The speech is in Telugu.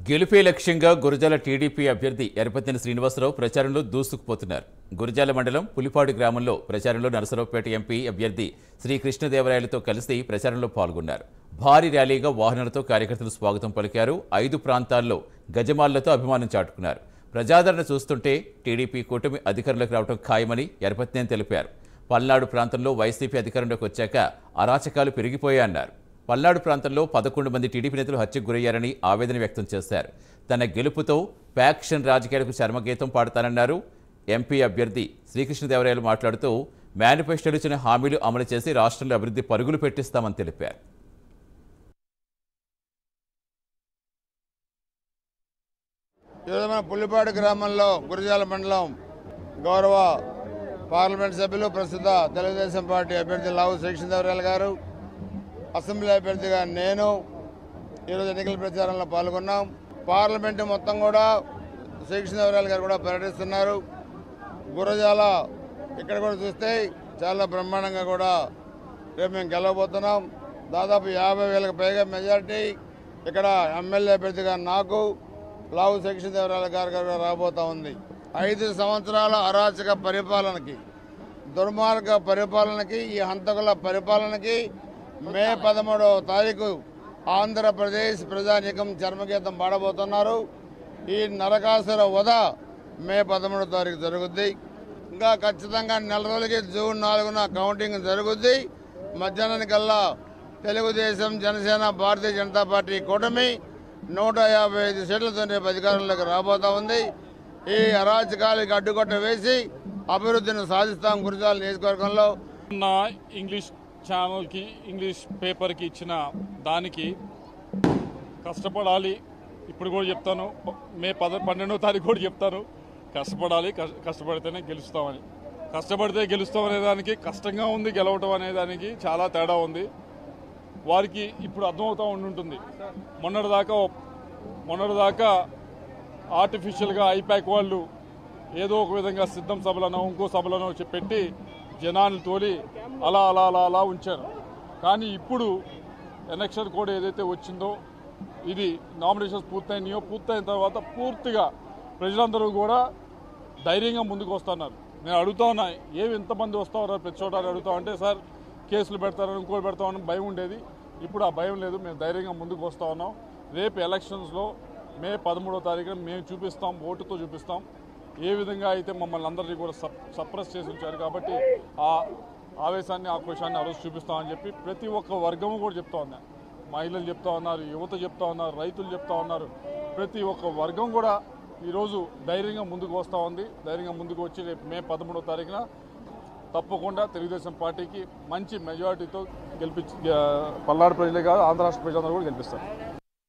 గెలుపే లక్ష్యంగా గురజాల టీడీపీ అభ్యర్థి ఎర్రపతిని శ్రీనివాసరావు ప్రచారంలో దూసుకుపోతున్నారు. గురజాల మండలం పులిపాడు గ్రామంలో ప్రచారంలో నరసరావుపేట ఎంపీ అభ్యర్థి శ్రీ కృష్ణదేవరాయలతో కలిసి ప్రచారంలో పాల్గొన్నారు. భారీ ర్యాలీగా వాహనాలతో కార్యకర్తలు స్వాగతం పలికారు. 5 ప్రాంతాల్లో గజమాలతో అభిమానం చాటుకున్నారు. ప్రజాదరణ చూస్తుంటే టీడీపీ కూటమి అధికారంలోకి రావడం ఖాయమని ఎర్రపతిని తెలిపారు. పల్నాడు ప్రాంతంలో వైసీపీ అధికారంలోకి వచ్చాక అరాచకాలు పెరిగిపోయాయన్నారు. పల్నాడు ప్రాంతంలో 11 మంది టీడీపీ నేతలు హత్యకు గురయ్యారని ఆవేదన వ్యక్తం చేశారు. తన గెలుపుతో ప్యాక్షన్ రాజకీయాలకు చర్మగీతం పాడతానన్నారు. ఎంపీ అభ్యర్థి శ్రీకృష్ణదేవరాయలు మాట్లాడుతూ మేనిఫెస్టోలో ఇచ్చిన హామీలు అమలు చేసి రాష్ట్రంలో అభివృద్ధి పరుగులు పెట్టిస్తామని తెలిపారు. పులిపాడు గ్రామంలో గురజాల మండలం గౌరవ పార్లమెంట్ సభ్యులు ప్రస్తుత తెలుగుదేశం పార్టీ అభ్యర్థి లావు శ్రీకృష్ణదేవరాయలు గారు, అసెంబ్లీ అభ్యర్థిగా నేను ఈరోజు ఎన్నికల ప్రచారంలో పాల్గొన్నాం. పార్లమెంటు మొత్తం కూడా శ్రీకృష్ణదేవరాయలు గారు కూడా పర్యటిస్తున్నారు. గురజాల ఇక్కడ కూడా చూస్తే చాలా బ్రహ్మాండంగా కూడా రేపు మేము గెలవబోతున్నాం. దాదాపు 50,000కు పైగా మెజార్టీ ఇక్కడ ఎమ్మెల్యే అభ్యర్థిగా నాకు లావు శ్రీకృష్ణదేవరాయలు గారు రాబోతా ఉంది. 5 సంవత్సరాల అరాచక పరిపాలనకి, దుర్మార్గ పరిపాలనకి, ఈ హంతకుల పరిపాలనకి మే 13వ తారీఖు ఆంధ్రప్రదేశ్ ప్రజానీకం చర్మగీతం పాడబోతున్నారు. ఈ నరకాసుర వధ మే 13వ తారీఖు జరుగుద్ది. ఇంకా ఖచ్చితంగా నెల రోజులకి జూన్ 4న కౌంటింగ్ జరుగుద్ది. మధ్యాహ్నానికల్లా తెలుగుదేశం, జనసేన, భారతీయ జనతా పార్టీ కూటమి 155 సీట్లతో రేపు అధికారంలోకి రాబోతా ఉంది. ఈ అరాచకాలకి అడ్డుకట్ట వేసి అభివృద్ధిని సాధిస్తాం. గురజాల నియోజకవర్గంలో ఇంగ్లీష్ ఛానల్కి, ఇంగ్లీష్ పేపర్కి ఇచ్చిన దానికి కష్టపడాలి. ఇప్పుడు కూడా చెప్తాను, మే 12వ తారీఖు కూడా చెప్తాను, కష్టపడాలి, కష్టపడితేనే గెలుస్తామని. కష్టపడితే గెలుస్తామనే దానికి, కష్టంగా ఉంది గెలవటం అనే దానికి చాలా తేడా ఉంది. వారికి ఇప్పుడు అర్థమవుతూ ఉండుంటుంది. మొన్నటిదాకా ఆర్టిఫిషియల్గా ఐపాక్ వాళ్ళు ఏదో ఒక విధంగా సిద్ధం సభలను, ఇంకో సభలను పెట్టి జనాన్ని తోలి అలా అలా అలా అలా ఉంచారు. కానీ ఇప్పుడు ఎలక్షన్ కోడ్ ఏదైతే వచ్చిందో, ఇది నామినేషన్స్ పూర్తయిన తర్వాత పూర్తిగా ప్రజలందరూ కూడా ధైర్యంగా ముందుకు వస్తున్నారు. నేను అడుగుతా ఉన్నా, ఏమి ఇంతమంది వస్తూ ఉన్నారు ప్రతి చోట అడుగుతా ఉంటే, సార్ కేసులు పెడతారని, ఇంకోటి పెడతామని భయం ఉండేది. ఇప్పుడు ఆ భయం లేదు. మేము ధైర్యంగా ముందుకు వస్తూ ఉన్నాం. రేపు ఎలక్షన్స్లో మే 13వ తారీఖున మేము చూపిస్తాం, ఓటుతో చూపిస్తాం. ఏ విధంగా అయితే మమ్మల్ని అందరినీ కూడా సప్రెస్ చేసి ఉంచారు కాబట్టి ఆ ఆవేశాన్ని, ఆక్రోశాన్ని ఆ రోజు చూపిస్తామని చెప్పి ప్రతి ఒక్క వర్గము కూడా చెప్తా ఉన్నారు. మహిళలు చెప్తా ఉన్నారు, యువత చెప్తా ఉన్నారు, రైతులు చెప్తా ఉన్నారు. ప్రతి ఒక్క వర్గం కూడా ఈరోజు ధైర్యంగా ముందుకు వస్తూ ఉంది. ధైర్యంగా ముందుకు వచ్చి రేపు మే 13వ తారీఖున తప్పకుండా తెలుగుదేశం పార్టీకి మంచి మెజారిటీతో గెలిపించి, పల్నాడు ప్రజలే కాదు ఆంధ్ర రాష్ట్ర ప్రజలందరూ కూడా గెలిపిస్తారు.